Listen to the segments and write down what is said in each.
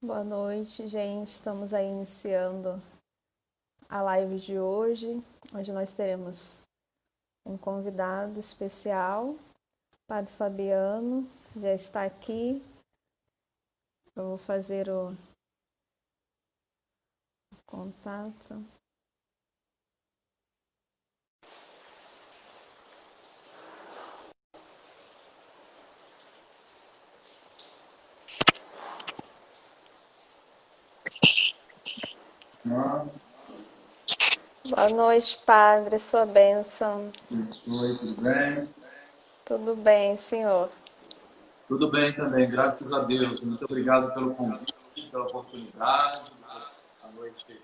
Boa noite, gente. Estamos aí iniciando a live de hoje. Hoje nós teremos um convidado especial, Padre Fabiano, já está aqui. Eu vou fazer o contato. Boa noite, Padre, sua bênção. Oi, tudo bem? Tudo bem, senhor? Tudo bem também, graças a Deus. Muito obrigado pelo convite, pela oportunidade de à noite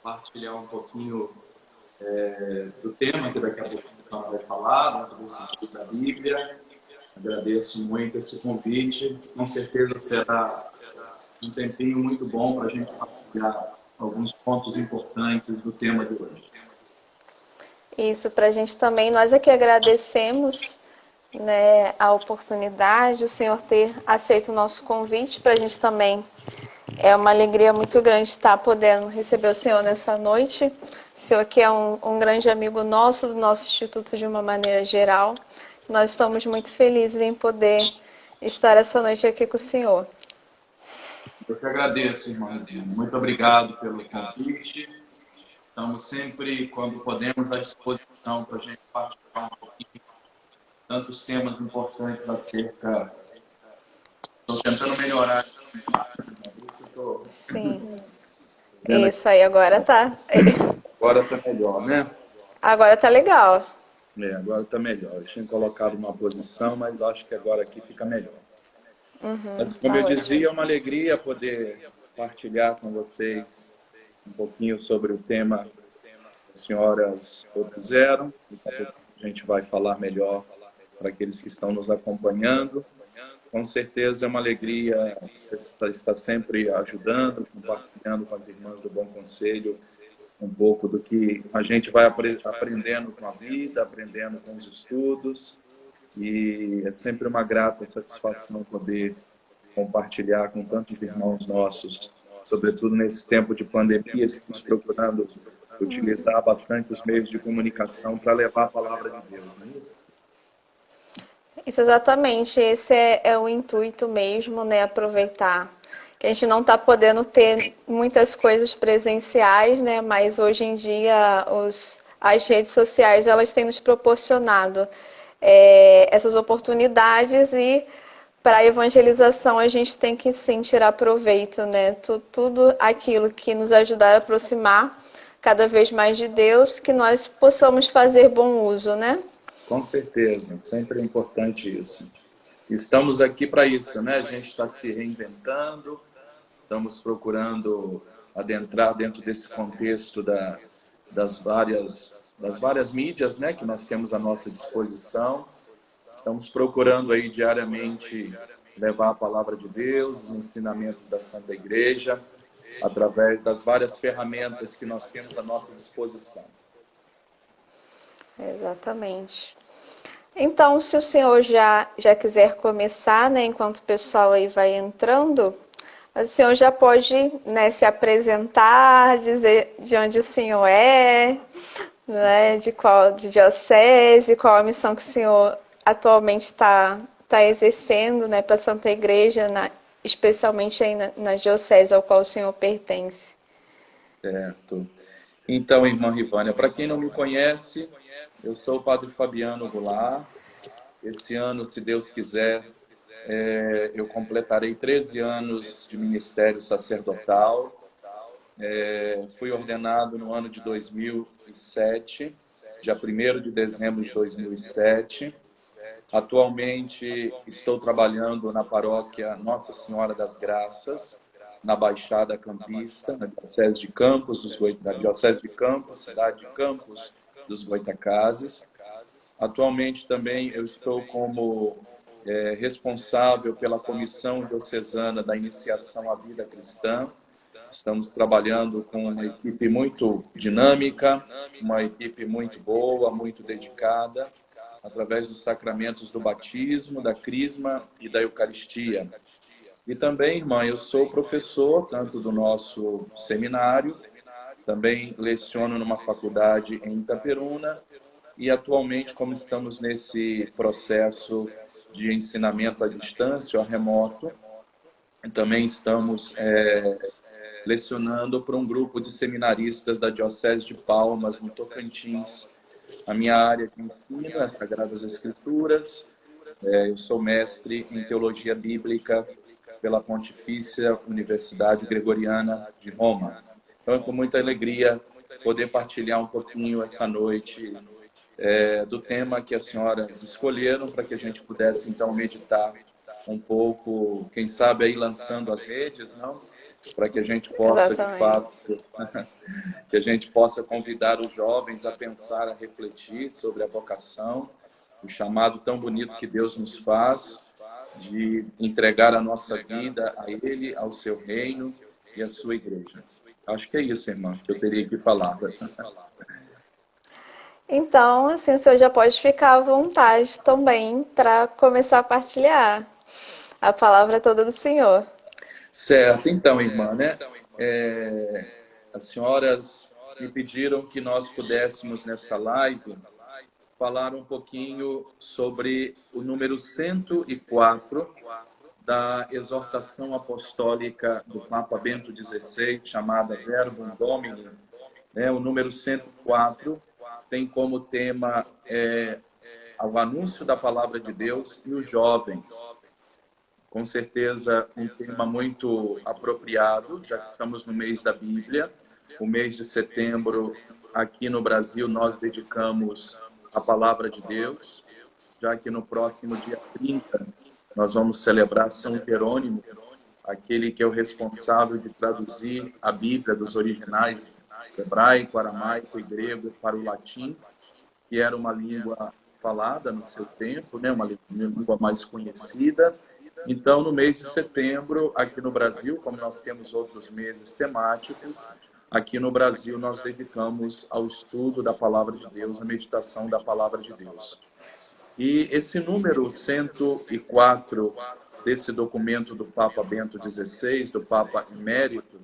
partilhar um pouquinho do tema que daqui a pouco a gente vai falar, dentro desse estudo da Bíblia. Agradeço muito esse convite. Com certeza será um tempinho muito bom para a gente partilhar alguns pontos importantes do tema de hoje. Isso, para a gente também, nós aqui agradecemos, né, a oportunidade, o senhor ter aceito o nosso convite, para a gente também é uma alegria muito grande estar podendo receber o senhor nessa noite. O senhor que é um grande amigo nosso, do nosso instituto de uma maneira geral. Nós estamos muito felizes em poder estar essa noite aqui com o senhor. Eu que agradeço, irmão. Muito obrigado pelo convite. Estamos sempre, quando podemos, à disposição para a gente partilhar um pouquinho tantos temas importantes acerca. Estou tentando melhorar. Estou Sim, vendo aqui. isso aí, agora tá. Agora está melhor, né? Agora tá legal. Agora está melhor. Eu tinha colocado uma posição, mas acho que agora aqui fica melhor. Mas, como Tá eu ótimo. dizia, é uma alegria poder partilhar com vocês um pouquinho sobre o tema que as senhoras propuseram. Daqui a pouco a gente vai falar melhor para aqueles que estão nos acompanhando. Com certeza é uma alegria você estar sempre ajudando, compartilhando com as irmãs do Bom Conselho um pouco do que a gente vai aprendendo com a vida, aprendendo com os estudos, e é sempre uma grata satisfação poder compartilhar com tantos irmãos nossos, sobretudo nesse tempo de pandemia, estamos procurando utilizar bastante os meios de comunicação para levar a palavra de Deus, não é isso? Isso exatamente, esse é o intuito mesmo, né? Aproveitar que a gente não está podendo ter muitas coisas presenciais, né? Mas hoje em dia as redes sociais elas têm nos proporcionado essas oportunidades e para a evangelização a gente tem que sim tirar proveito, né? Tudo aquilo que nos ajudar a aproximar cada vez mais de Deus, que nós possamos fazer bom uso, né? Com certeza, sempre é importante isso. Estamos aqui para isso, né? A gente está se reinventando, estamos procurando adentrar dentro desse contexto das várias mídias, né, que nós temos à nossa disposição. Estamos procurando aí diariamente levar a palavra de Deus, os ensinamentos da Santa Igreja, através das várias ferramentas que nós temos à nossa disposição. Exatamente. Então, se o senhor já quiser começar, né, enquanto o pessoal aí vai entrando, o senhor já pode, né, se apresentar, dizer de onde o senhor é, né, de qual de diocese, qual a missão que o senhor atualmente está exercendo, né, para a Santa Igreja, especialmente aí na diocese ao qual o senhor pertence. Certo. Então, irmã Rivânia, para quem não me conhece, eu sou o Padre Fabiano Goulart. Esse ano, se Deus quiser, eu completarei 13 anos de ministério sacerdotal. Fui ordenado no ano de 2007, dia 1º de dezembro de 2007. Atualmente estou trabalhando na paróquia Nossa Senhora das Graças, na Baixada Campista, na Diocese de Campos, da Diocese de Campos, cidade de Campos dos Goitacazes. Atualmente também eu estou como responsável pela Comissão Diocesana da Iniciação à Vida Cristã. Estamos trabalhando com uma equipe muito dinâmica, uma equipe muito boa, muito dedicada, através dos sacramentos do batismo, da crisma e da Eucaristia. E também, irmã, eu sou professor tanto do nosso seminário, também leciono numa faculdade em Itaperuna e atualmente, como estamos nesse processo de ensinamento à distância, ou remoto, também estamos lecionando para um grupo de seminaristas da Diocese de Palmas, no Tocantins. A minha área de ensino é as Sagradas Escrituras. Eu sou mestre em Teologia Bíblica pela Pontifícia Universidade Gregoriana de Roma. Então, é com muita alegria poder partilhar um pouquinho essa noite do tema que as senhoras escolheram para que a gente pudesse, então, meditar um pouco, quem sabe aí lançando as redes, não? Para que a gente possa, de Exatamente. fato, que a gente possa convidar os jovens a pensar, a refletir sobre a vocação, o chamado tão bonito que Deus nos faz de entregar a nossa vida a Ele, ao seu reino e à sua igreja. Acho que é isso, irmã, que eu teria que falar. Então, assim, o senhor já pode ficar à vontade também para começar a partilhar. A palavra é toda do senhor. Certo, então, irmã, né? As senhoras me pediram que nós pudéssemos, nesta live, falar um pouquinho sobre o número 104 da exortação apostólica do Papa Bento XVI, chamada Verbum Domini. O número 104 tem como tema o anúncio da palavra de Deus e os jovens. Com certeza, um tema muito apropriado, já que estamos no mês da Bíblia. O mês de setembro, aqui no Brasil, nós dedicamos a palavra de Deus, já que no próximo dia 30 nós vamos celebrar São Jerônimo, aquele que é o responsável de traduzir a Bíblia dos originais hebraico, aramaico e grego para o latim, que era uma língua falada no seu tempo, né? Uma língua mais conhecida. Então, no mês de setembro, aqui no Brasil, como nós temos outros meses temáticos, aqui no Brasil nós dedicamos ao estudo da Palavra de Deus, à meditação da Palavra de Deus. E esse número 104 desse documento do Papa Bento XVI, do Papa Emérito,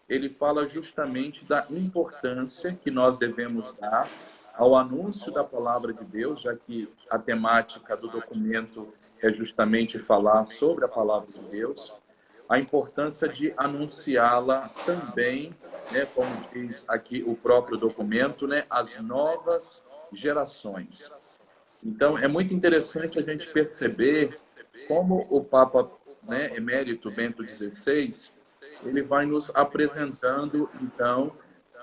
ele fala justamente da importância que nós devemos dar ao anúncio da palavra de Deus, já que a temática do documento é justamente falar sobre a palavra de Deus, a importância de anunciá-la também, né, como diz aqui o próprio documento, né, às novas gerações. Então, é muito interessante a gente perceber como o Papa, né, Emérito Bento XVI, ele vai nos apresentando, então,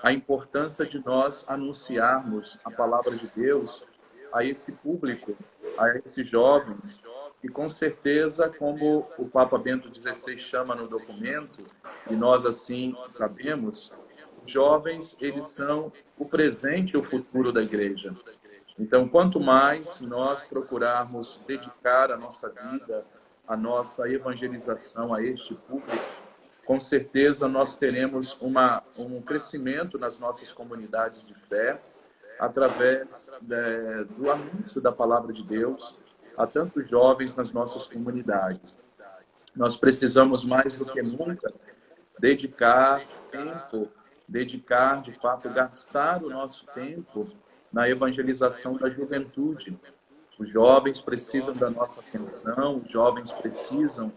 a importância de nós anunciarmos a palavra de Deus a esse público, a esses jovens, e com certeza, como o Papa Bento XVI chama no documento, e nós assim sabemos, os jovens, eles são o presente e o futuro da igreja. Então, quanto mais nós procurarmos dedicar a nossa vida, a nossa evangelização a este público, com certeza nós teremos um crescimento nas nossas comunidades de fé, através do anúncio da palavra de Deus a tantos jovens nas nossas comunidades. Nós precisamos mais do que nunca dedicar tempo, dedicar, de fato, gastar o nosso tempo na evangelização da juventude. Os jovens precisam da nossa atenção, os jovens precisam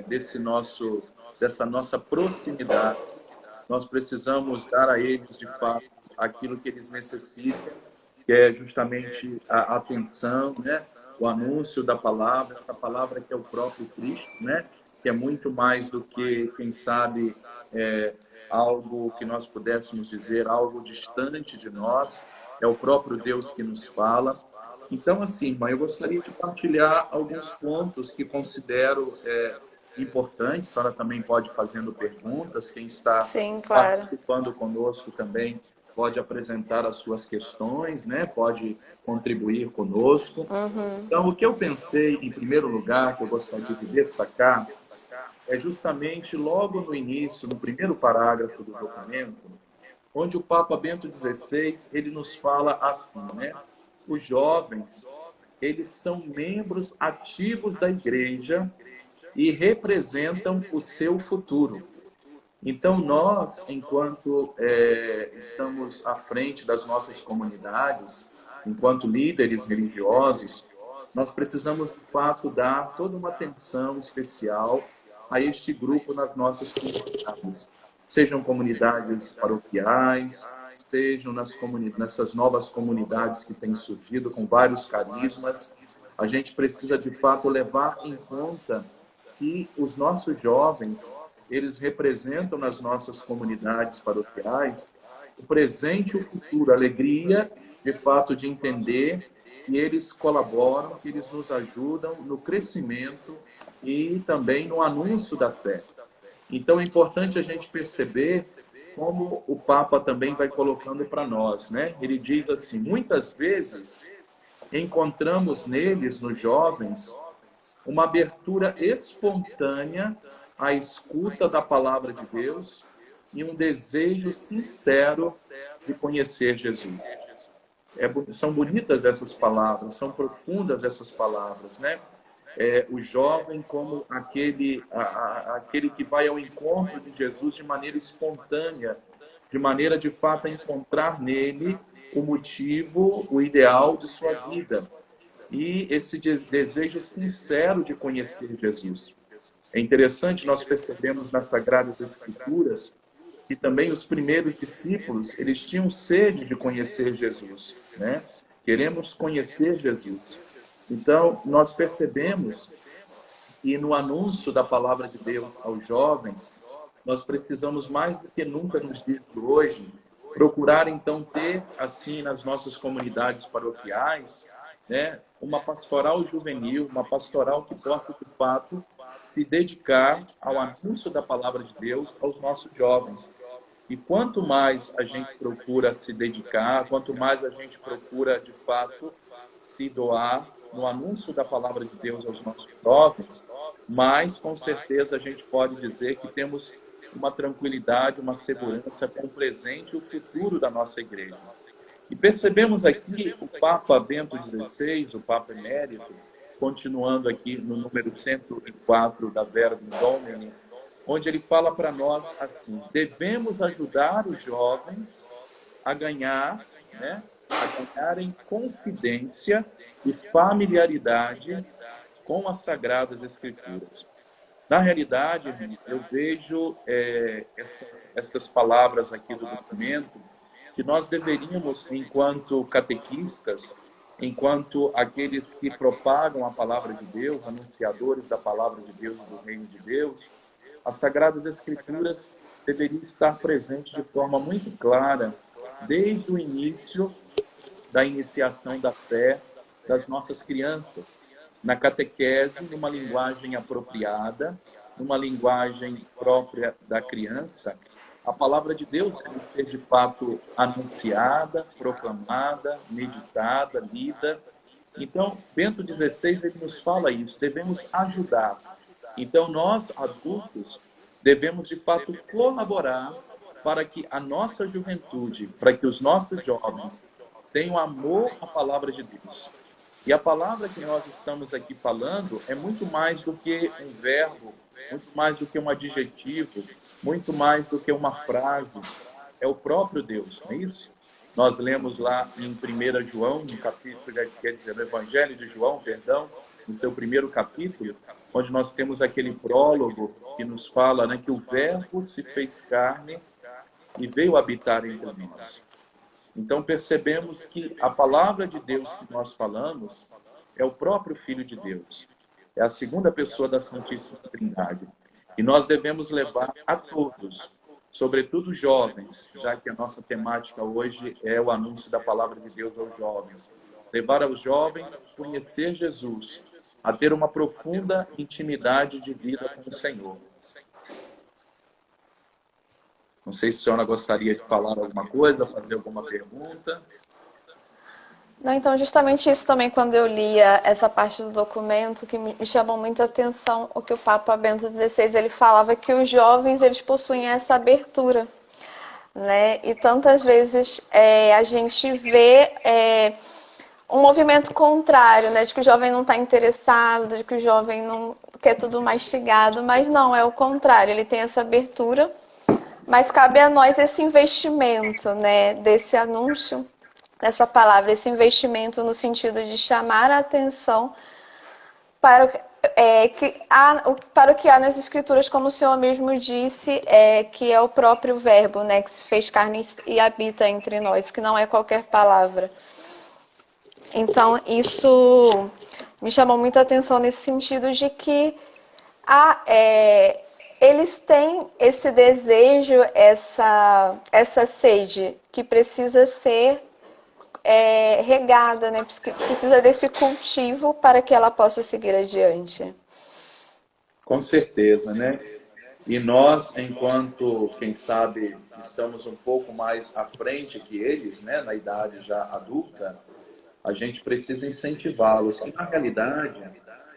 dessa nossa proximidade. Nós precisamos dar a eles, de fato, aquilo que eles necessitam, que é justamente a atenção, né? O anúncio da palavra, essa palavra que é o próprio Cristo, né? Que é muito mais do que, quem sabe, algo que nós pudéssemos dizer, algo distante de nós, é o próprio Deus que nos fala. Então, assim, irmã, eu gostaria de partilhar alguns pontos que considero importantes. A senhora também pode ir fazendo perguntas. Quem está Sim, claro. participando conosco também pode apresentar as suas questões, né? Pode contribuir conosco. Então, o que eu pensei, em primeiro lugar, que eu gostaria de destacar, é justamente logo no início, no primeiro parágrafo do documento, onde o Papa Bento XVI, ele nos fala assim, né? Os jovens, eles são membros ativos da igreja e representam o seu futuro. Então, nós, enquanto estamos à frente das nossas comunidades, enquanto líderes religiosos, nós precisamos, de fato, dar toda uma atenção especial a este grupo nas nossas comunidades. Sejam comunidades paroquiais, sejam nessas novas comunidades que têm surgido com vários carismas. A gente precisa, de fato, levar em conta que os nossos jovens, eles representam nas nossas comunidades paroquiais o presente e o futuro, a alegria, de fato, de entender que eles colaboram, que eles nos ajudam no crescimento e também no anúncio da fé. Então, é importante a gente perceber como o Papa também vai colocando para nós, né? Ele diz assim, muitas vezes encontramos neles, nos jovens, uma abertura espontânea à escuta da palavra de Deus e um desejo sincero de conhecer Jesus. São bonitas essas palavras, são profundas essas palavras, né? O jovem como aquele que vai ao encontro de Jesus de maneira espontânea, de maneira, de fato, a encontrar nele o motivo, o ideal de sua vida. E esse desejo sincero de conhecer Jesus. É interessante, nós percebemos nas Sagradas Escrituras que também os primeiros discípulos, eles tinham sede de conhecer Jesus, né? Queremos conhecer Jesus. Então, nós percebemos que no anúncio da palavra de Deus aos jovens, nós precisamos mais do que nunca nos dias de hoje, procurar então ter, assim, nas nossas comunidades paroquiais, né, uma pastoral juvenil, uma pastoral que possa, de fato, se dedicar ao anúncio da palavra de Deus aos nossos jovens. E quanto mais a gente procura se dedicar, quanto mais a gente procura, de fato, se doar no anúncio da palavra de Deus aos nossos jovens, mais, com certeza, a gente pode dizer que temos uma tranquilidade, uma segurança com o presente e o futuro da nossa igreja. E percebemos aqui o Papa Bento XVI, o Papa Emérito, continuando aqui no número 104 da Verbum Domini, onde ele fala para nós assim, devemos ajudar os jovens a ganhar, né, a ganharem confidência e familiaridade com as Sagradas Escrituras. Na realidade, eu vejo essas palavras aqui do documento, que nós deveríamos, enquanto catequistas, enquanto aqueles que propagam a palavra de Deus, anunciadores da palavra de Deus, do reino de Deus, as Sagradas Escrituras deveriam estar presentes de forma muito clara, desde o início da iniciação da fé das nossas crianças, na catequese, numa linguagem apropriada, numa linguagem própria da criança. A palavra de Deus deve ser, de fato, anunciada, proclamada, meditada, lida. Então, Bento XVI, ele nos fala isso, devemos ajudar. Então, nós, adultos, devemos, de fato, colaborar para que a nossa juventude, para que os nossos jovens tenham amor à palavra de Deus. E a palavra que nós estamos aqui falando é muito mais do que um verbo, muito mais do que um adjetivo, muito mais do que uma frase. É o próprio Deus, não é isso? Nós lemos lá em 1 João, no capítulo, quer dizer, no Evangelho de João, perdão, no seu primeiro capítulo, onde nós temos aquele prólogo que nos fala, né, que o Verbo se fez carne e veio habitar entre nós. Então percebemos que a palavra de Deus que nós falamos é o próprio Filho de Deus. É a segunda pessoa da Santíssima Trindade. E nós devemos levar a todos, sobretudo jovens, já que a nossa temática hoje é o anúncio da palavra de Deus aos jovens. Levar aos jovens a conhecer Jesus, a ter uma profunda intimidade de vida com o Senhor. Não sei se a senhora gostaria de falar alguma coisa, fazer alguma pergunta. Não, então, justamente isso também, quando eu lia essa parte do documento, que me chamou muita atenção, o que o Papa Bento XVI, ele falava que os jovens, eles possuem essa abertura, né? E tantas vezes a gente vê um movimento contrário, né? De que o jovem não está interessado, de que o jovem não quer tudo mastigado, mas não, é o contrário, ele tem essa abertura, mas cabe a nós esse investimento, né? Desse anúncio, dessa palavra, esse investimento no sentido de chamar a atenção para para o que há nas Escrituras, como o Senhor mesmo disse, que é o próprio Verbo, né, que se fez carne e habita entre nós, que não é qualquer palavra. Então, isso me chamou muito a atenção nesse sentido de que eles têm esse desejo, essa sede que precisa ser regada, né? Precisa desse cultivo para que ela possa seguir adiante. Com certeza, né? E nós, enquanto, quem sabe, estamos um pouco mais à frente que eles, né, na idade já adulta, a gente precisa incentivá-los. E, na realidade,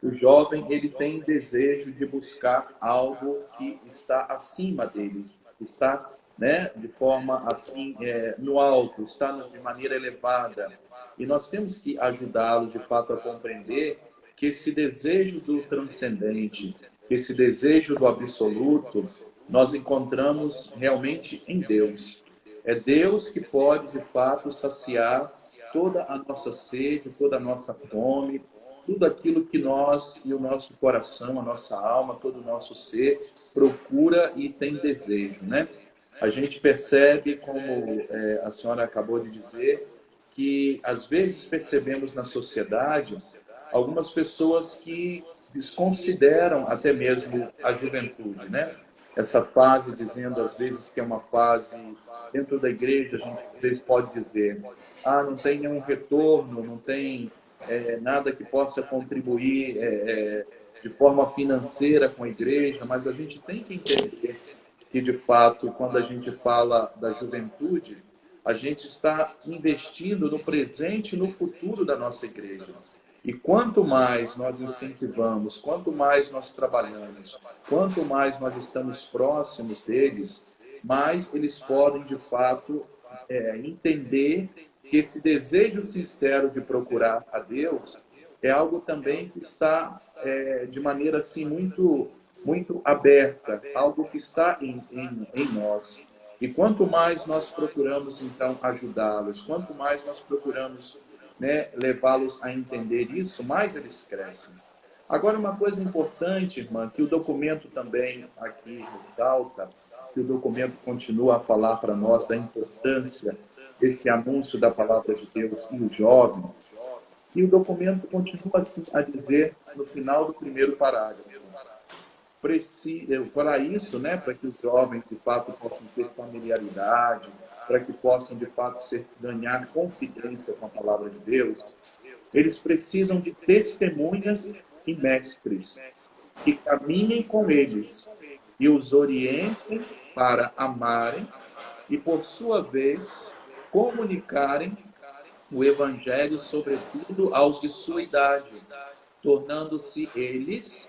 o jovem ele tem desejo de buscar algo que está acima dele, está, né, de forma assim, no alto, está de maneira elevada. E nós temos que ajudá-lo, de fato, a compreender que esse desejo do transcendente, esse desejo do absoluto, nós encontramos realmente em Deus. É Deus que pode, de fato, saciar toda a nossa sede, toda a nossa fome, tudo aquilo que nós e o nosso coração, a nossa alma, todo o nosso ser procura e tem desejo, né? A gente percebe, como a senhora acabou de dizer, que às vezes percebemos na sociedade algumas pessoas que desconsideram até mesmo a juventude, né? Essa fase, dizendo às vezes que é uma fase dentro da igreja, a gente às vezes pode dizer, não tem nenhum retorno, não tem nada que possa contribuir de forma financeira com a igreja, mas a gente tem que entender que, de fato, quando a gente fala da juventude, a gente está investindo no presente e no futuro da nossa igreja. E quanto mais nós incentivamos, quanto mais nós trabalhamos, quanto mais nós estamos próximos deles, mais eles podem, de fato, entender que esse desejo sincero de procurar a Deus é algo também que está de maneira assim muito aberta, algo que está em nós. E quanto mais nós procuramos, então, ajudá-los, quanto mais nós procuramos, né, levá-los a entender isso, mais eles crescem. Agora, uma coisa importante, irmã, que o documento também aqui ressalta, que o documento continua a falar para nós da importância desse anúncio da palavra de Deus e os jovens, e o documento continua assim a dizer no final do primeiro parágrafo. Para isso, né, para que os jovens de fato possam ter familiaridade, para que possam de fato ganhar confidência com a palavra de Deus, eles precisam de testemunhas e mestres que caminhem com eles e os orientem para amarem e, por sua vez, comunicarem o evangelho, sobretudo aos de sua idade, tornando-se eles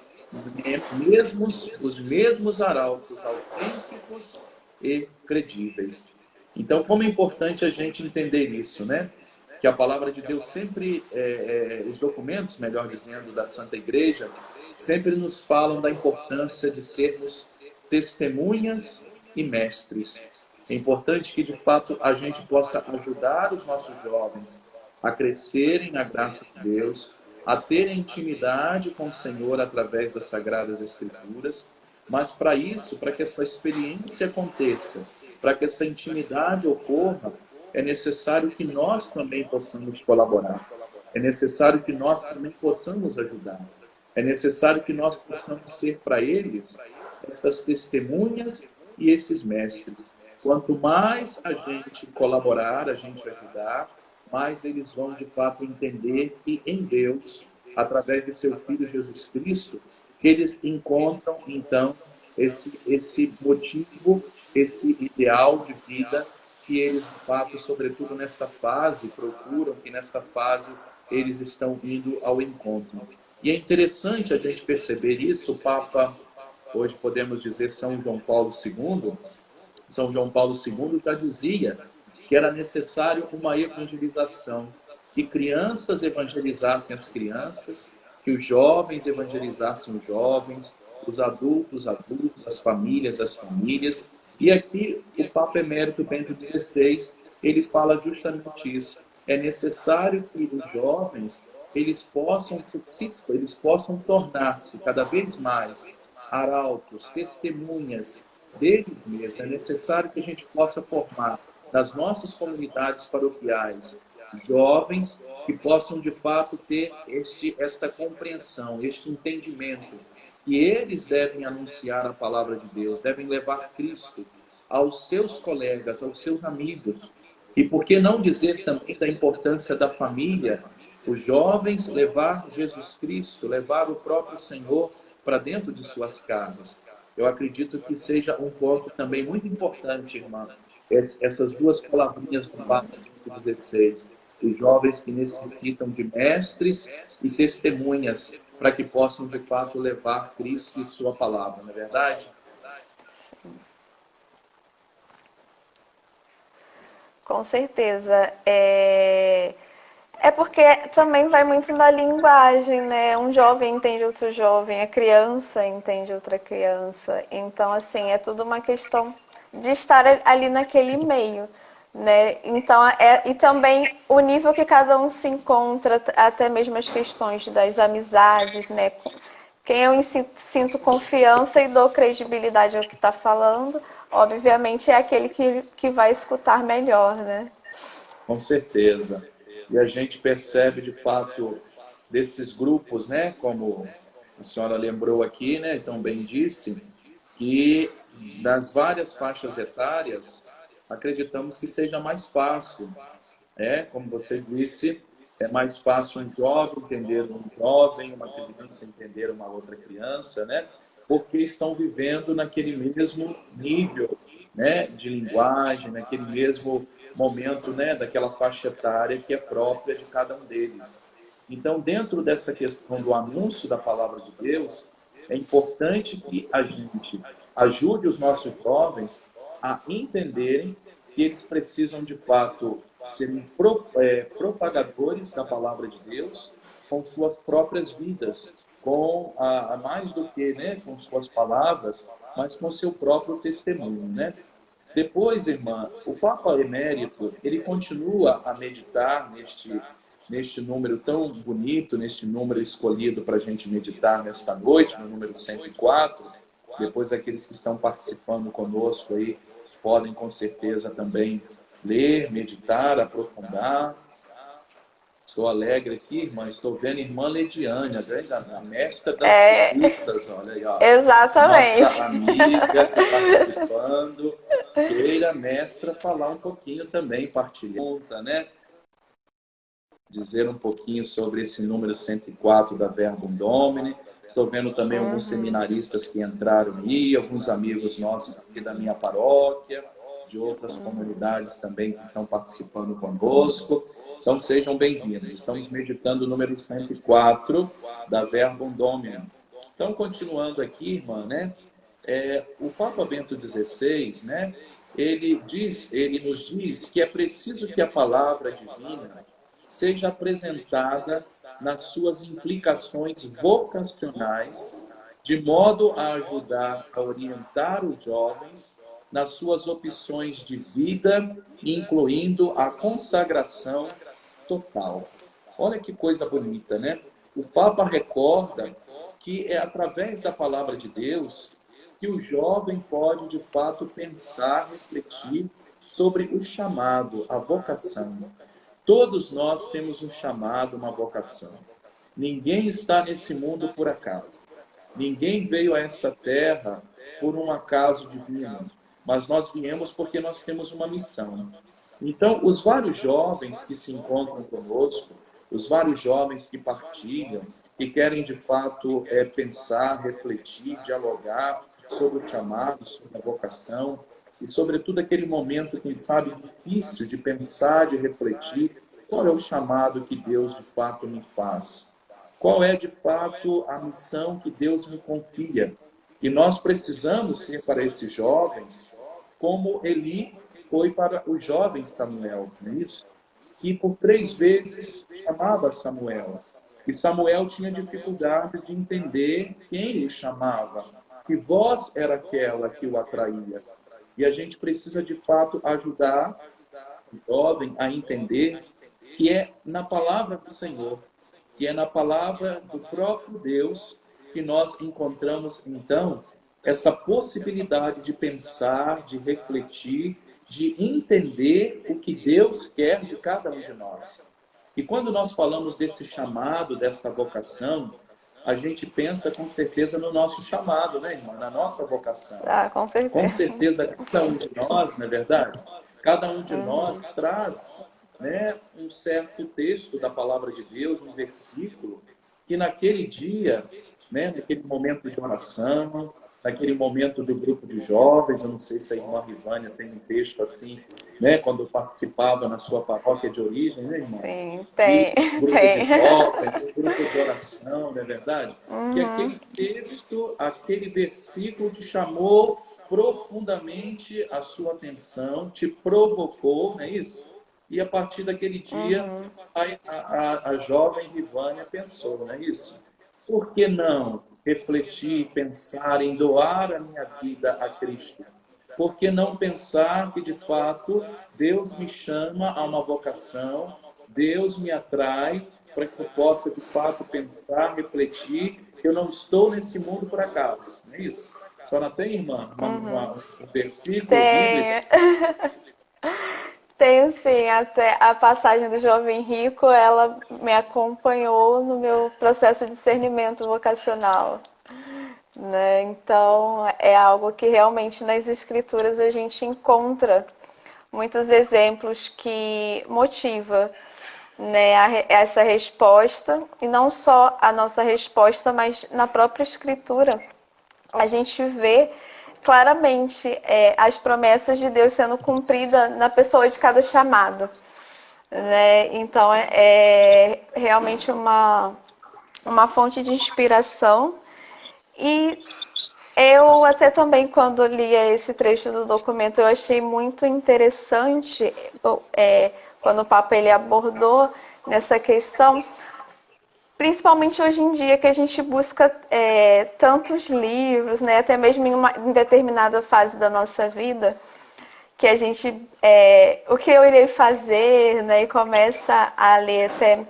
os mesmos arautos autênticos e credíveis. Então, como é importante a gente entender isso, né? Que a palavra de Deus sempre, os documentos, melhor dizendo, da Santa Igreja, sempre nos falam da importância de sermos testemunhas e mestres. É importante que, de fato, a gente possa ajudar os nossos jovens a crescerem na graça de Deus, a terem intimidade com o Senhor através das Sagradas Escrituras, mas para isso, para que essa experiência aconteça, para que essa intimidade ocorra, é necessário que nós também possamos colaborar. É necessário que nós também possamos ajudar. É necessário que nós possamos ser para eles essas testemunhas e esses mestres. Quanto mais a gente colaborar, a gente ajudar, mais eles vão de fato entender que em Deus, através de seu Filho Jesus Cristo, que eles encontram então esse motivo, esse ideal de vida que eles de fato, sobretudo nesta fase, procuram, que nesta fase eles estão indo ao encontro. E é interessante a gente perceber isso. O Papa, hoje podemos dizer São João Paulo II, São João Paulo II já dizia que era necessário uma evangelização, que crianças evangelizassem as crianças, que os jovens evangelizassem os jovens, os adultos, as famílias. E aqui o Papa Emérito Bento XVI, ele fala justamente isso. É necessário que os jovens eles possam tornar-se cada vez mais arautos, testemunhas deles mesmos. É necessário que a gente possa formar nas nossas comunidades paroquiais jovens que possam de fato ter esta compreensão, este entendimento, que eles devem anunciar a palavra de Deus, devem levar Cristo aos seus colegas, aos seus amigos. E por que não dizer também da importância da família? Os jovens levar Jesus Cristo, levar o próprio Senhor para dentro de suas casas. Eu acredito que seja um ponto também muito importante, irmã, essas duas palavrinhas do Papa 16. Os jovens que necessitam de mestres e testemunhas para que possam, de fato, levar Cristo e sua palavra, não é verdade? Com certeza. É porque também vai muito da linguagem, né? Um jovem entende outro jovem, a criança entende outra criança. Então, assim, é tudo uma questão de estar ali naquele meio, né? Então, e também o nível que cada um se encontra, até mesmo as questões das amizades, né? Quem eu sinto confiança e dou credibilidade ao que está falando, obviamente é aquele que vai escutar melhor, né? Com certeza. E a gente percebe, de fato, desses grupos, né, como a senhora lembrou aqui, né, então bem disse, que das várias faixas etárias, acreditamos que seja mais fácil. Como você disse, é mais fácil um jovem entender um jovem, uma criança entender uma outra criança, né? Porque estão vivendo naquele mesmo nível, né, de linguagem, naquele mesmo momento, né, daquela faixa etária que é própria de cada um deles. Então, dentro dessa questão do anúncio da palavra de Deus, é importante que a gente ajude os nossos jovens a entenderem que eles precisam, de fato, serem propagadores da palavra de Deus com suas próprias vidas, com a mais do que, né, com suas palavras, mas com seu próprio testemunho, né? Depois, irmã, o Papa Emérito, ele continua a meditar neste número tão bonito, neste número escolhido para a gente meditar nesta noite, no número 104. Depois, aqueles que estão participando conosco aí podem, com certeza, também ler, meditar, aprofundar. Estou alegre aqui, irmã. Estou vendo a irmã Lediane, a mestra das preguiças, olha aí, ó. Exatamente. Nossa amiga está participando. Queira, mestra, falar um pouquinho também, partilhar, né? Dizer um pouquinho sobre esse número 104 da Verbum Domini. Estou vendo também alguns seminaristas que entraram aí, alguns amigos nossos aqui da minha paróquia, de outras comunidades também que estão participando conosco. Então, sejam bem-vindos. Estamos meditando o número 104 da Verbum Domini. Então, continuando aqui, irmã, né? O Papa Bento XVI, né? Ele nos diz que é preciso que a palavra divina seja apresentada nas suas implicações vocacionais, de modo a ajudar a orientar os jovens nas suas opções de vida, incluindo a consagração total. Olha que coisa bonita, né? O Papa recorda que é através da palavra de Deus que o jovem pode, de fato, pensar, refletir sobre o chamado, a vocação. Todos nós temos um chamado, uma vocação. Ninguém está nesse mundo por acaso. Ninguém veio a esta terra por um acaso divino, mas nós viemos porque nós temos uma missão. Então, os vários jovens que se encontram conosco, os vários jovens que partilham, que querem de fato pensar, refletir, dialogar sobre o chamado, sobre a vocação, e sobretudo aquele momento, quem sabe, difícil de pensar, de refletir, qual é o chamado que Deus de fato me faz? Qual é de fato a missão que Deus me confia? E nós precisamos ser para esses jovens como Eli foi para o jovem Samuel, não é isso? e por 3 vezes chamava Samuel. E Samuel tinha dificuldade de entender quem ele chamava, que voz era aquela que o atraía. E a gente precisa, de fato, ajudar o jovem a entender que é na palavra do Senhor, que é na palavra do próprio Deus que nós encontramos, então, essa possibilidade de pensar, de refletir, de entender o que Deus quer de cada um de nós. E quando nós falamos desse chamado, dessa vocação, a gente pensa com certeza no nosso chamado, né, irmã? Na nossa vocação. Ah, com Com certeza. certeza, cada um de nós, não é verdade? Cada um de nós traz, né, um certo texto da palavra de Deus, um versículo, que naquele dia, né, naquele momento de oração, naquele momento do grupo de jovens, eu não sei se a irmã Rivânia tem um texto assim, né, quando eu participava na sua paróquia de origem, né, irmã? Sim, E tem, grupo de tem. jovens, grupo de oração, não é verdade? E aquele texto, aquele versículo te chamou profundamente a sua atenção, te provocou, não é isso? E a partir daquele dia, a jovem Rivânia pensou, não é isso? Por que não refletir, pensar em doar a minha vida a Cristo? Por que não pensar que, de fato, Deus me chama a uma vocação, Deus me atrai para que eu possa, de fato, pensar, refletir, que eu não estou nesse mundo por acaso, não é isso? Só não tem, irmã, um versículo bíblico? Tem. Tenho sim, até a passagem do Jovem Rico, ela me acompanhou no meu processo de discernimento vocacional, né? Então, é algo que realmente nas escrituras a gente encontra muitos exemplos que motiva, né, essa resposta, e não só a nossa resposta, mas na própria escritura a gente vê claramente as promessas de Deus sendo cumpridas na pessoa de cada chamado, né? Então é realmente uma fonte de inspiração. E eu até também, quando lia esse trecho do documento, eu achei muito interessante quando o Papa ele abordou nessa questão, principalmente hoje em dia, que a gente busca tantos livros, né, até mesmo em determinada fase da nossa vida, que a gente, o que eu irei fazer, né, e começa a ler até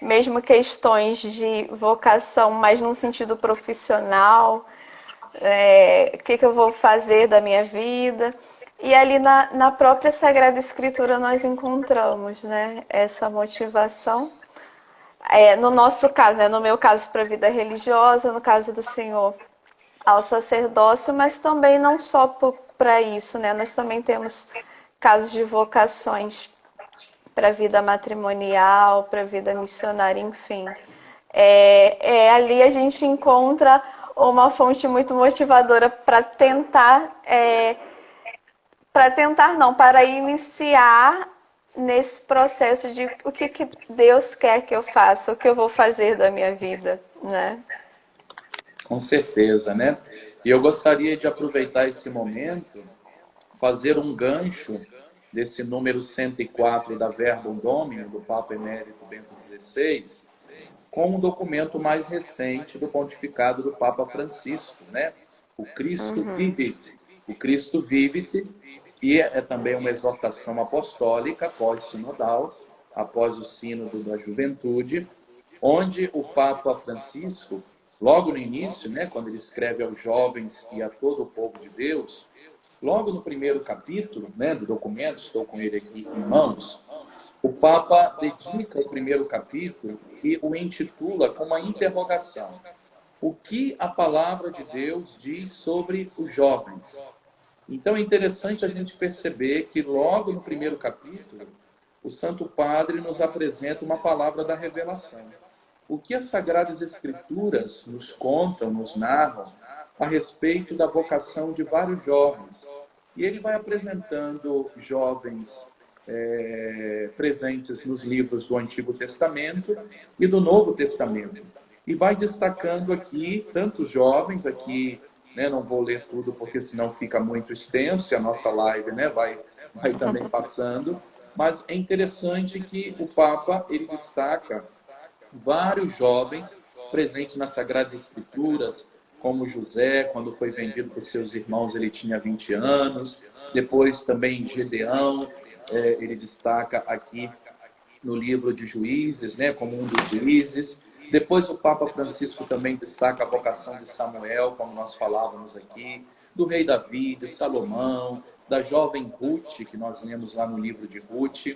mesmo questões de vocação, mas num sentido profissional, o que eu vou fazer da minha vida. E ali na própria Sagrada Escritura nós encontramos, né, essa motivação. No nosso caso, né, no meu caso para a vida religiosa, no caso do Senhor ao sacerdócio, mas também não só para isso, né? Nós também temos casos de vocações para a vida matrimonial, para a vida missionária, enfim. Ali a gente encontra uma fonte muito motivadora para iniciar nesse processo de o que Deus quer que eu faça, o que eu vou fazer da minha vida, né? Com certeza, né? E eu gostaria de aproveitar esse momento, fazer um gancho desse número 104 da Verbum Domini, do Papa Emérito Bento XVI, com um documento mais recente do pontificado do Papa Francisco, né? O Cristo Vivit. O Cristo Vivit, que é também uma exortação apostólica pós-sinodal, após o sínodo da juventude, onde o Papa Francisco, logo no início, né, quando ele escreve aos jovens e a todo o povo de Deus, logo no primeiro capítulo, né, do documento, estou com ele aqui em mãos, o Papa dedica o primeiro capítulo e o intitula com uma interrogação. O que a palavra de Deus diz sobre os jovens? Então é interessante a gente perceber que logo no primeiro capítulo, o Santo Padre nos apresenta uma palavra da revelação. O que as Sagradas Escrituras nos contam, nos narram a respeito da vocação de vários jovens. E ele vai apresentando jovens presentes nos livros do Antigo Testamento e do Novo Testamento. E vai destacando aqui tantos jovens, aqui, né, não vou ler tudo porque senão fica muito extenso e a nossa live, né, vai também passando, Mas é interessante que o Papa ele destaca vários jovens presentes nas Sagradas Escrituras, como José, quando foi vendido por seus irmãos, ele tinha 20 anos. Depois também Gedeão, ele destaca aqui no livro de Juízes, né, como um dos juízes. Depois o Papa Francisco também destaca a vocação de Samuel, como nós falávamos aqui, do rei Davi, de Salomão, da jovem Ruth, que nós lemos lá no livro de Ruth.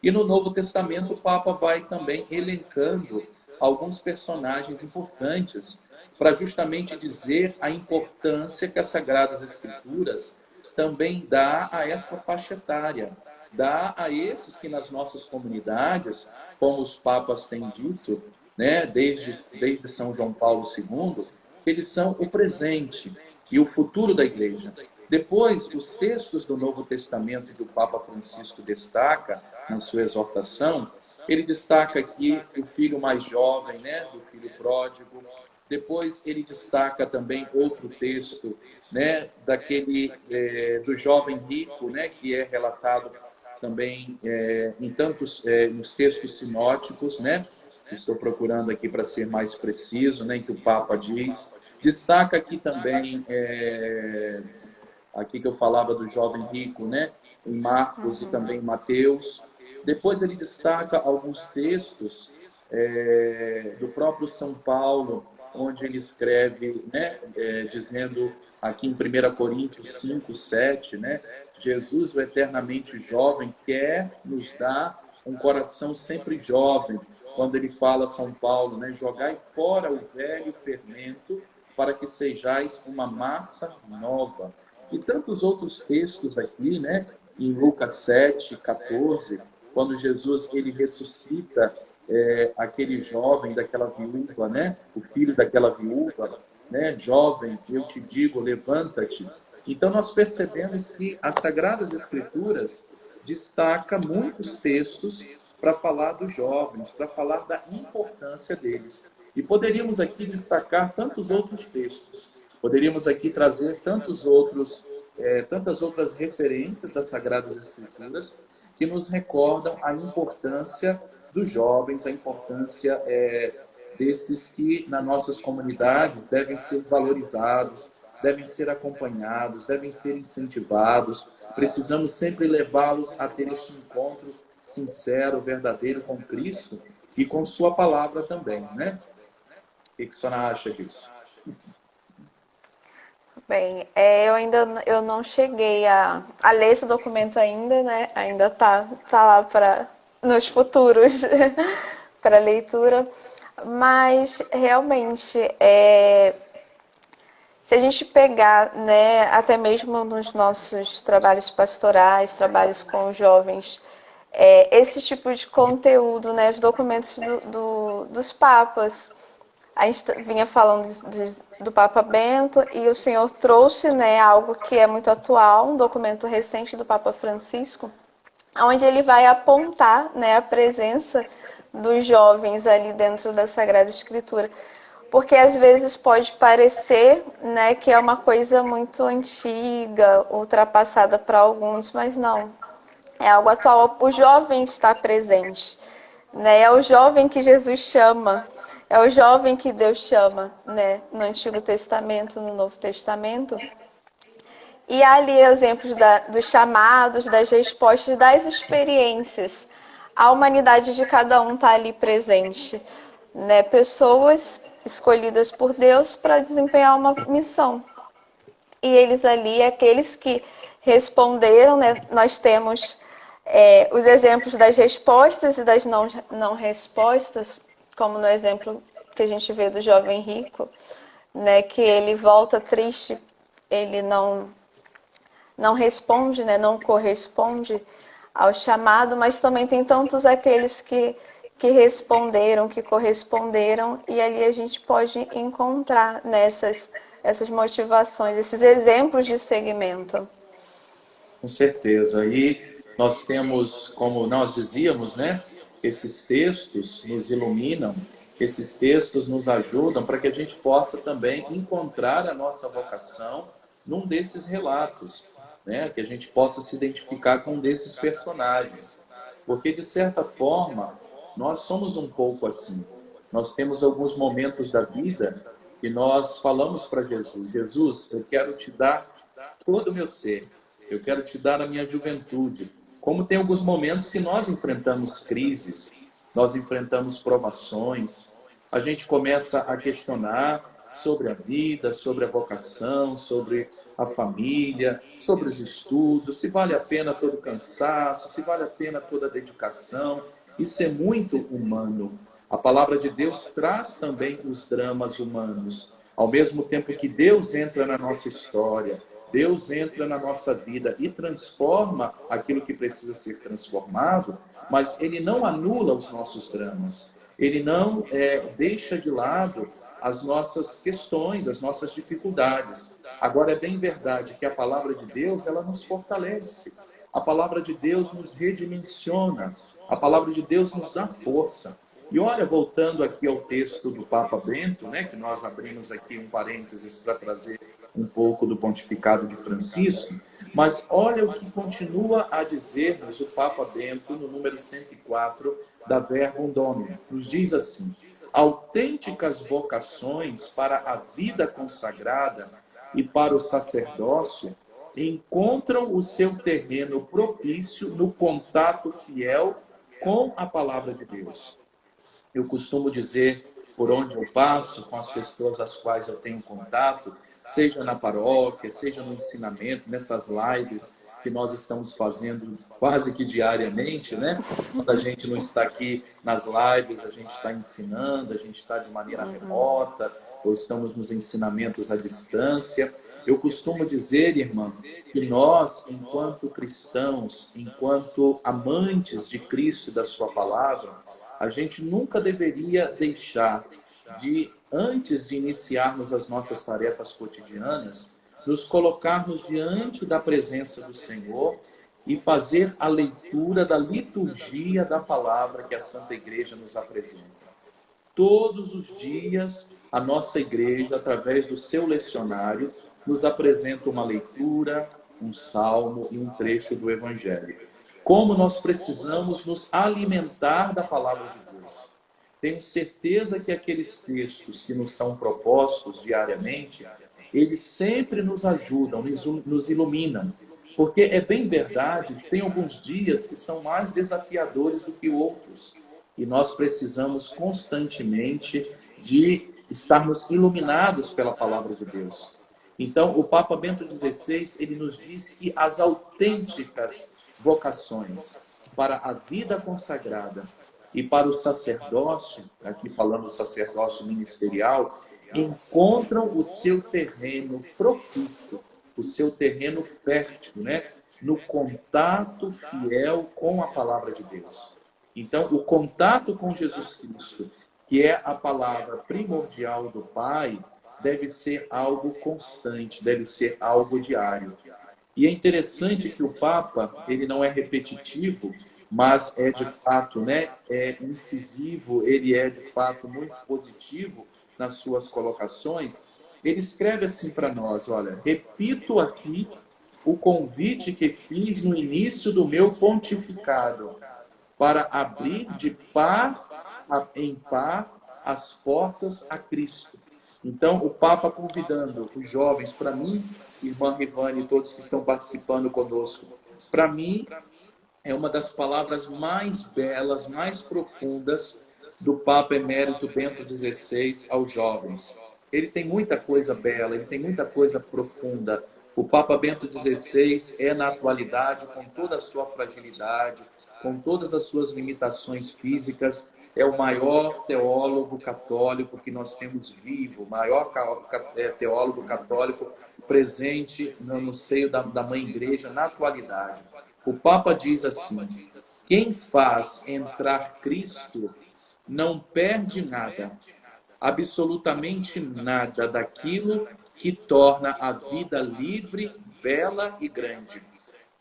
E no Novo Testamento o Papa vai também elencando alguns personagens importantes para justamente dizer a importância que as Sagradas Escrituras também dá a essa faixa etária, dá a esses que nas nossas comunidades, como os papas têm dito, né, desde São João Paulo II, eles são o presente e o futuro da igreja. Depois, os textos do Novo Testamento que o Papa Francisco destaca na sua exortação, ele destaca aqui o filho mais jovem, né, do filho pródigo. Depois ele destaca também outro texto, né, do jovem rico, né, que é relatado também em tantos nos textos sinóticos, né? Estou procurando aqui para ser mais preciso, né, que o Papa diz. Destaca aqui também aqui que eu falava do jovem rico, né, em Marcos e também em Mateus. Depois ele destaca alguns textos do próprio São Paulo, onde ele escreve, né, dizendo aqui em 1 Coríntios 5, 7, né, Jesus, o eternamente jovem, quer nos dar um coração sempre jovem. Quando ele fala, São Paulo, né, jogai fora o velho fermento para que sejais uma massa nova. E tantos outros textos aqui, né, em Lucas 7, 14, quando Jesus ele ressuscita aquele jovem daquela viúva, né, o filho daquela viúva, né, jovem, eu te digo, levanta-te. Então nós percebemos que as Sagradas Escrituras destaca muitos textos para falar dos jovens, para falar da importância deles. E poderíamos aqui destacar tantos outros textos, poderíamos aqui trazer tantas outras referências das Sagradas Escrituras que nos recordam a importância dos jovens, a importância desses que nas nossas comunidades devem ser valorizados, devem ser acompanhados, devem ser incentivados. Precisamos sempre levá-los a ter este encontro sincero, verdadeiro com Cristo e com sua palavra também, né? O que a senhora acha disso? Bem, eu não cheguei a ler esse documento ainda, né? Ainda tá lá para nos futuros para leitura, mas realmente se a gente pegar, né, até mesmo nos nossos trabalhos pastorais, trabalhos com jovens, esse tipo de conteúdo, né, os documentos dos papas. A gente vinha falando do Papa Bento e o senhor trouxe, né, algo que é muito atual, um documento recente do Papa Francisco, onde ele vai apontar, né, a presença dos jovens ali dentro da Sagrada Escritura. Porque às vezes pode parecer, né, que é uma coisa muito antiga, ultrapassada para alguns, mas não. É algo atual. O jovem está presente, né? É o jovem que Jesus chama, é o jovem que Deus chama, né? No Antigo Testamento, no Novo Testamento. E há ali exemplos dos chamados, das respostas, das experiências. A humanidade de cada um está ali presente, né? Pessoas escolhidas por Deus para desempenhar uma missão. E eles ali, aqueles que responderam, né? Nós temos os exemplos das respostas e das não respostas, como no exemplo que a gente vê do jovem rico, né? Que ele volta triste, ele não responde, né? Não corresponde ao chamado, mas também tem tantos aqueles que responderam, que corresponderam, e ali a gente pode encontrar essas motivações, esses exemplos de segmento. Com certeza. E nós temos, como nós dizíamos, né? Esses textos nos iluminam, esses textos nos ajudam para que a gente possa também encontrar a nossa vocação num desses relatos, né? Que a gente possa se identificar com um desses personagens. porque de certa forma nós somos um pouco assim. Nós temos alguns momentos da vida que nós falamos para Jesus: Jesus, eu quero te dar todo o meu ser, eu quero te dar a minha juventude. Como tem alguns momentos que nós enfrentamos crises, nós enfrentamos provações, a gente começa a questionar sobre a vida, sobre a vocação, sobre a família, sobre os estudos, se vale a pena todo o cansaço, se vale a pena toda a dedicação. Isso é muito humano. A palavra de Deus traz também os dramas humanos. Ao mesmo tempo que Deus entra na nossa história, Deus entra na nossa vida e transforma aquilo que precisa ser transformado, mas Ele não anula os nossos dramas. Ele não deixa de lado as nossas questões, as nossas dificuldades. Agora, é bem verdade que a palavra de Deus, ela nos fortalece. A palavra de Deus nos redimensiona. A palavra de Deus nos dá força. E olha, voltando aqui ao texto do Papa Bento, né, que nós abrimos aqui um parênteses para trazer um pouco do pontificado de Francisco, mas olha o que continua a dizer-nos o Papa Bento no número 104 da Verbum Domini. Nos diz assim: autênticas vocações para a vida consagrada e para o sacerdócio encontram o seu terreno propício no contato fiel com a palavra de Deus. Eu costumo dizer, por onde eu passo, com as pessoas às quais eu tenho contato, seja na paróquia, seja no ensinamento, nessas lives que nós estamos fazendo quase que diariamente, né? Quando a gente não está aqui nas lives, a gente está ensinando, a gente está de maneira remota, ou estamos nos ensinamentos à distância. Eu costumo dizer, irmã, que nós, enquanto cristãos, enquanto amantes de Cristo e da sua palavra, a gente nunca deveria deixar de, antes de iniciarmos as nossas tarefas cotidianas, nos colocarmos diante da presença do Senhor e fazer a leitura da liturgia da palavra que a Santa Igreja nos apresenta. Todos os dias, a nossa igreja, através do seu lecionário, nos apresenta uma leitura, um salmo e um trecho do Evangelho. Como nós precisamos nos alimentar da palavra de Deus. Tenho certeza que aqueles textos que nos são propostos diariamente, eles sempre nos ajudam, nos iluminam. Porque é bem verdade que tem alguns dias que são mais desafiadores do que outros. E nós precisamos constantemente de estarmos iluminados pela palavra de Deus. Então, o Papa Bento XVI, ele nos diz que as autênticas vocações para a vida consagrada e para o sacerdócio, aqui falando do sacerdócio ministerial, encontram o seu terreno propício, o seu terreno fértil, né? No contato fiel com a palavra de Deus. Então, o contato com Jesus Cristo, que é a palavra primordial do Pai, deve ser algo constante, deve ser algo diário. E é interessante que o Papa, ele não é repetitivo, mas é de fato, né, é incisivo, ele é de fato muito positivo nas suas colocações. Ele escreve assim para nós: olha, repito aqui o convite que fiz no início do meu pontificado, para abrir de par em par as portas a Cristo. Então, o Papa convidando os jovens, para mim, irmã Rivane e todos que estão participando conosco, para mim, é uma das palavras mais belas, mais profundas do Papa Emérito Bento XVI aos jovens. Ele tem muita coisa bela, ele tem muita coisa profunda. O Papa Bento XVI é, na atualidade, com toda a sua fragilidade, com todas as suas limitações físicas, é o maior teólogo católico que nós temos vivo, o maior teólogo católico presente no seio da Mãe Igreja na atualidade. O Papa diz assim: quem faz entrar Cristo não perde nada, absolutamente nada daquilo que torna a vida livre, bela e grande.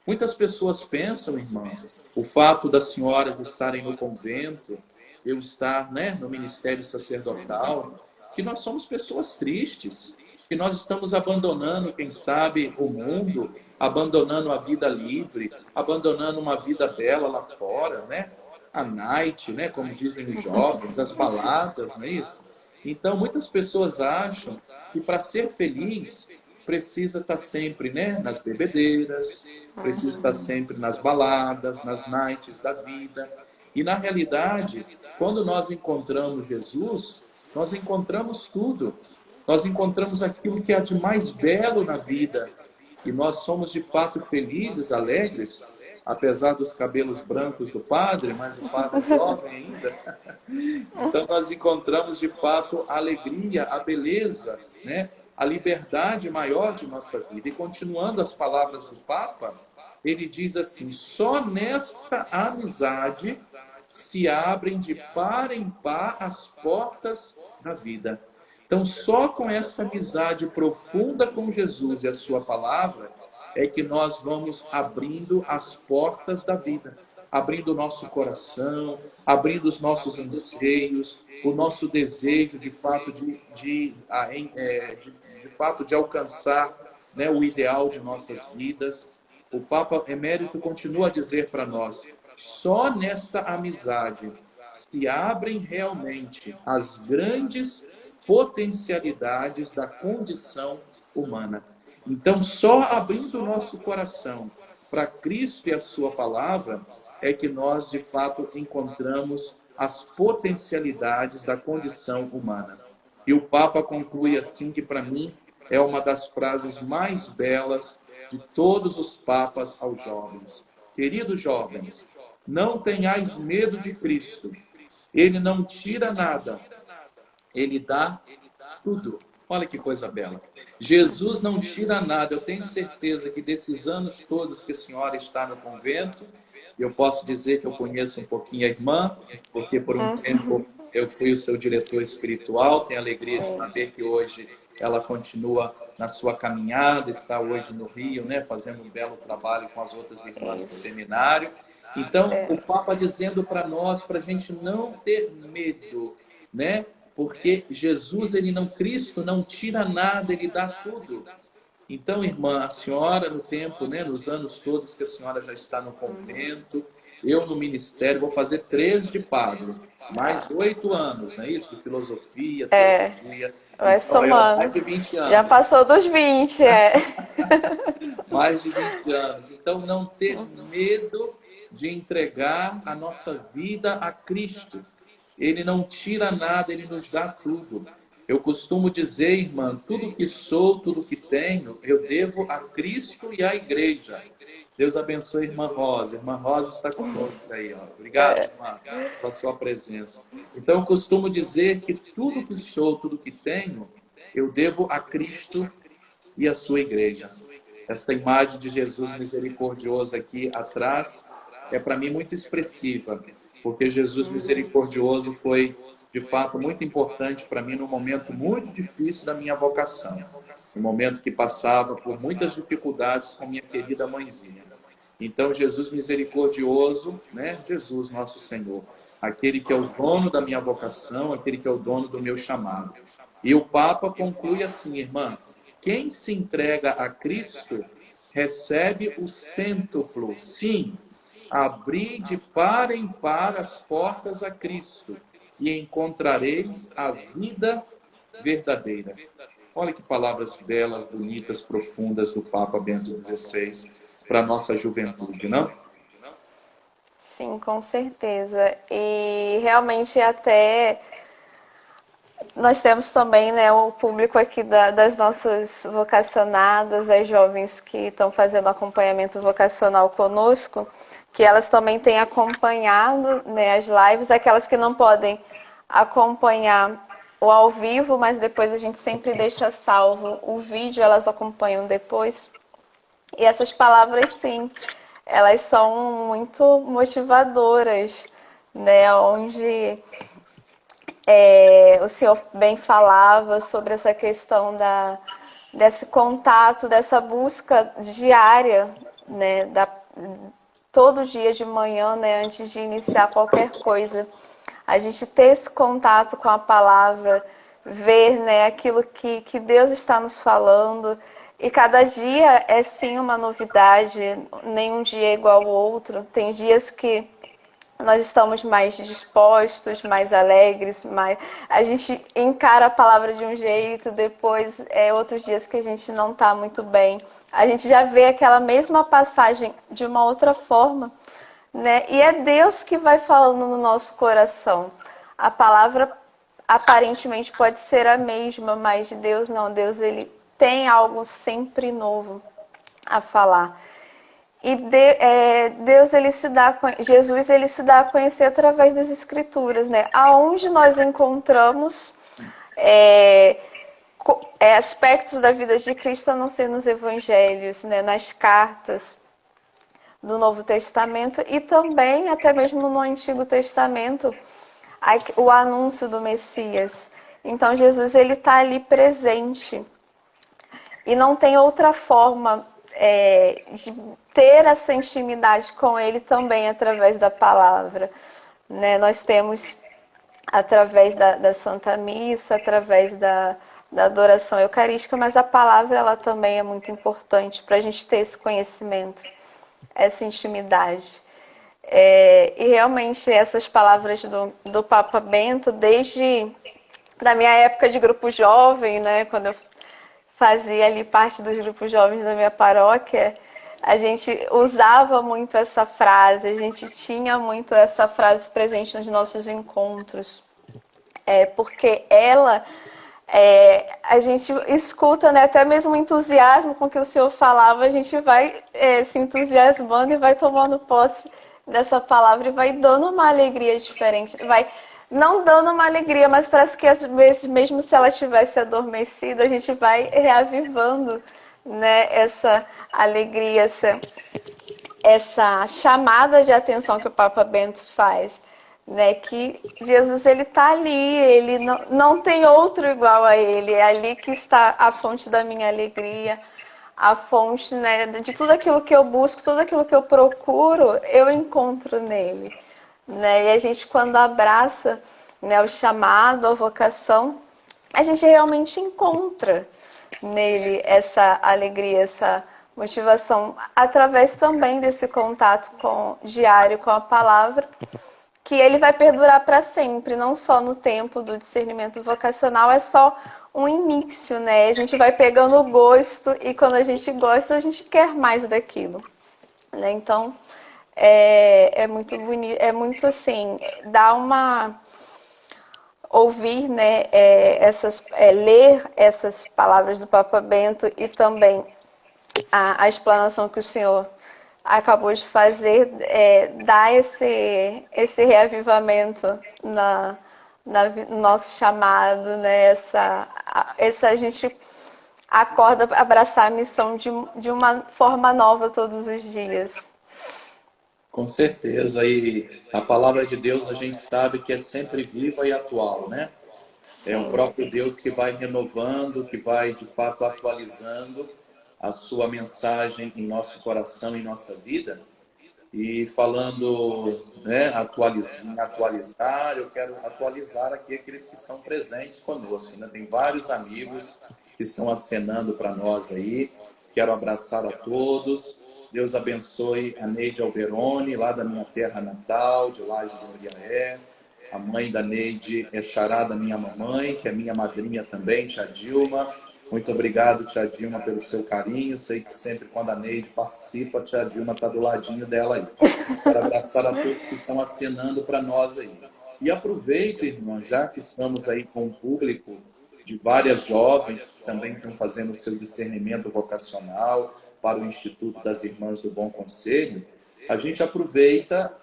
Muitas pessoas pensam, irmã, o fato das senhoras estarem no convento, eu estar, né, no ministério sacerdotal, que nós somos pessoas tristes, que nós estamos abandonando, quem sabe, o mundo, abandonando a vida livre, abandonando uma vida bela lá fora, né? A night, né? Como dizem os jovens, as baladas, não é isso? Então, muitas pessoas acham que para ser feliz precisa estar sempre, né? Nas bebedeiras, precisa estar sempre nas baladas, nas nights da vida. E na realidade, quando nós encontramos Jesus, nós encontramos tudo. Nós encontramos aquilo que há de mais belo na vida. E nós somos de fato felizes, alegres, apesar dos cabelos brancos do padre, mas o padre é jovem ainda. Então nós encontramos de fato a alegria, a beleza, né? A liberdade maior de nossa vida. E continuando as palavras do Papa, ele diz assim: só nesta amizade se abrem de par em par as portas da vida. Então, só com essa amizade profunda com Jesus e a sua palavra é que nós vamos abrindo as portas da vida, abrindo o nosso coração, abrindo os nossos anseios, o nosso desejo de fato de fato de alcançar, né, o ideal de nossas vidas. O Papa Emérito continua a dizer para nós: só nesta amizade se abrem realmente as grandes potencialidades da condição humana. Então, só abrindo o nosso coração para Cristo e a sua palavra é que nós, de fato, encontramos as potencialidades da condição humana. E o Papa conclui assim, que para mim é uma das frases mais belas de todos os papas aos jovens. Queridos jovens, não tenhais medo de Cristo. Ele não tira nada, ele dá tudo. Olha que coisa bela. Jesus não tira nada. Eu tenho certeza que desses anos todos que a senhora está no convento, eu posso dizer que eu conheço um pouquinho a irmã, porque por um tempo eu fui o seu diretor espiritual. Tenho a alegria de saber que hoje ela continua na sua caminhada, está hoje no Rio, né, fazendo um belo trabalho com as outras irmãs do seminário. Então, o Papa dizendo para nós, para a gente não ter medo, né? Porque Jesus, ele não, Cristo não tira nada, ele dá tudo. Então, irmã, a senhora no tempo, né, nos anos todos que a senhora já está no convento, eu no ministério, vou fazer 13 de padre, mais 8 anos, não é isso? De filosofia, teologia. Vai Então, somando. mais de 20 anos. Já passou dos 20, Mais de 20 anos. Então, não ter medo de entregar a nossa vida a Cristo. Ele não tira nada, ele nos dá tudo. Eu costumo dizer, irmã, tudo que sou, tudo que tenho, eu devo a Cristo e à igreja. Deus abençoe a irmã Rosa. A irmã Rosa está conosco aí, ó. Obrigado, irmã, pela sua presença. Então, eu costumo dizer que tudo que sou, tudo que tenho, eu devo a Cristo e à sua igreja. Esta imagem de Jesus misericordioso aqui atrás é para mim muito expressiva, porque Jesus misericordioso foi, de fato, muito importante para mim num momento muito difícil da minha vocação. Um momento que passava por muitas dificuldades com minha querida mãezinha. Então, Jesus misericordioso, né? Jesus, nosso Senhor, aquele que é o dono da minha vocação, aquele que é o dono do meu chamado. E o Papa conclui assim, irmã: quem se entrega a Cristo recebe o cêntuplo. Sim, abri de par em par as portas a Cristo e encontrareis a vida verdadeira. Olha que palavras belas, bonitas, profundas do Papa Bento XVI para a nossa juventude, não? Sim, com certeza. E realmente até nós temos também, né, o público aqui das nossas vocacionadas, as jovens que estão fazendo acompanhamento vocacional conosco, que elas também têm acompanhado, né, as lives, aquelas que não podem acompanhar o ao vivo, mas depois a gente sempre deixa salvo o vídeo, elas acompanham depois. E essas palavras, sim, elas são muito motivadoras, né, onde o senhor bem falava sobre essa questão desse contato, dessa busca diária, né, todo dia de manhã, né, antes de iniciar qualquer coisa, a gente ter esse contato com a palavra, ver, né, aquilo que Deus está nos falando E cada dia é sim uma novidade, nenhum dia é igual ao outro. Tem dias que nós estamos mais dispostos, mais alegres, mais... a gente encara a palavra de um jeito, depois outros dias que a gente não está muito bem. A gente já vê aquela mesma passagem de uma outra forma, né? E é Deus que vai falando no nosso coração. A palavra aparentemente pode ser a mesma, mas Deus não. Deus, ele tem algo sempre novo a falar. E Deus, ele se dá, Jesus, ele se dá a conhecer através das Escrituras, né? Aonde nós encontramos aspectos da vida de Cristo, a não ser nos Evangelhos, né? Nas cartas do Novo Testamento e também até mesmo no Antigo Testamento, o anúncio do Messias. Então Jesus, ele está ali presente e não tem outra forma de ter essa intimidade com ele também através da palavra, né? Nós temos através da Santa Missa, através da adoração eucarística, mas a palavra, ela também é muito importante para a gente ter esse conhecimento, essa intimidade. E realmente essas palavras do Papa Bento, desde da minha época de grupo jovem, né, quando eu fazia ali parte dos grupos jovens da minha paróquia, a gente usava muito essa frase, a gente tinha muito essa frase presente nos nossos encontros, porque ela, a gente escuta, né, até mesmo o entusiasmo com que o Senhor falava, a gente vai se entusiasmando e vai tomando posse dessa palavra e vai dando uma alegria diferente, vai não dando uma alegria, mas parece que às vezes, mesmo se ela tivesse adormecida, a gente vai reavivando, né, essa alegria, essa chamada de atenção que o Papa Bento faz, né, que Jesus, ele está ali, ele não tem outro igual a ele, é ali que está a fonte da minha alegria, a fonte, né, de tudo aquilo que eu busco, tudo aquilo que eu procuro, eu encontro nele, né? E a gente, quando abraça, né, o chamado, a vocação, a gente realmente encontra nele essa alegria, essa motivação, através também desse contato diário com a palavra, que ele vai perdurar para sempre, não só no tempo do discernimento vocacional, é só um início, né? A gente vai pegando o gosto e quando a gente gosta, a gente quer mais daquilo, né? Então, é muito bonito, é muito assim, dá uma... ouvir, né, ler essas palavras do Papa Bento e também a explanação que o senhor acabou de fazer, dá esse reavivamento no nosso chamado, né? A gente acorda para abraçar a missão de uma forma nova todos os dias. Com certeza, e a palavra de Deus a gente sabe que é sempre viva e atual, né? É o próprio Deus que vai renovando, que vai de fato atualizando a sua mensagem em nosso coração, em nossa vida. E falando, né, atualizar, eu quero atualizar aqui aqueles que estão presentes conosco, né? Tem vários amigos que estão acenando para nós aí. Quero abraçar a todos. Deus abençoe a Neide Alberoni, lá da minha terra natal, de Laje do Muriaé. A mãe da Neide é xará da minha mamãe, que é minha madrinha também, tia Dilma. Muito obrigado, tia Dilma, pelo seu carinho. Sei que sempre quando a Neide participa, a tia Dilma está do ladinho dela aí. Quero abraçar a todos que estão acenando para nós aí. E aproveito, irmão, já que estamos aí com um público de várias jovens que também estão fazendo o seu discernimento vocacional para o Instituto das Irmãs do Bom Conselho, a gente aproveita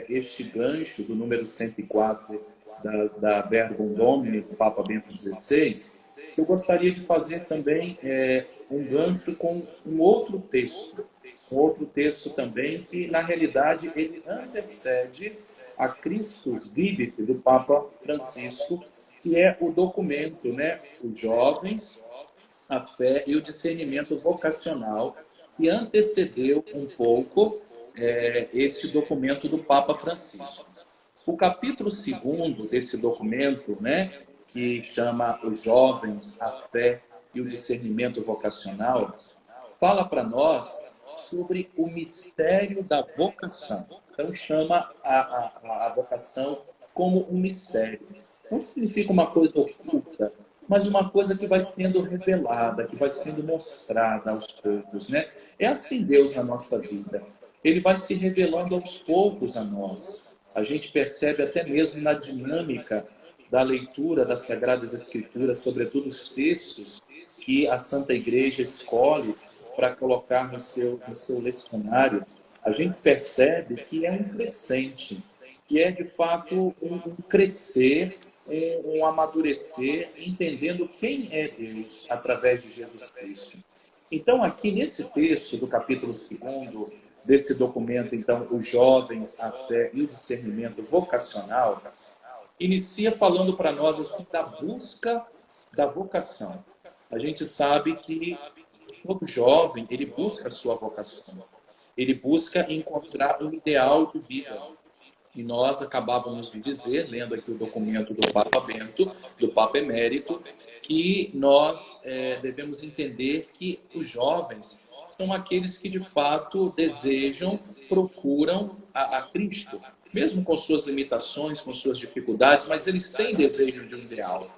este gancho do número 104 da Verbum Domini, do Papa Bento XVI. Eu gostaria de fazer também um gancho com um outro texto também, que na realidade ele antecede a Christus Vivit do Papa Francisco, que é o documento, né, Os Jovens, a Fé e o Discernimento Vocacional, que antecedeu um pouco esse documento do Papa Francisco. O capítulo 2º desse documento, né, que chama Os Jovens, a Fé e o discernimento vocacional, fala para nós sobre o mistério da vocação. Então, chama a vocação como um mistério. Não significa uma coisa oculta, mas uma coisa que vai sendo revelada, que vai sendo mostrada aos poucos, né? É assim Deus na nossa vida. Ele vai se revelando aos poucos a nós. A gente percebe até mesmo na dinâmica da leitura das Sagradas Escrituras, sobretudo os textos que a Santa Igreja escolhe para colocar no seu lecionário, a gente percebe que é um crescente, que é de fato um crescer, um amadurecer, entendendo quem é Deus através de Jesus Cristo. Então, aqui nesse texto do capítulo 2 desse documento, então, Os Jovens, a Fé e o Discernimento Vocacional, inicia falando para nós assim, da busca da vocação. A gente sabe que todo jovem, ele busca a sua vocação. Ele busca encontrar um ideal de vida. E nós acabávamos de dizer, lendo aqui o documento do Papa Bento, do Papa Emérito, que nós devemos entender que os jovens são aqueles que de fato desejam, procuram a Cristo, mesmo com suas limitações, com suas dificuldades, mas eles têm desejo de um ideal.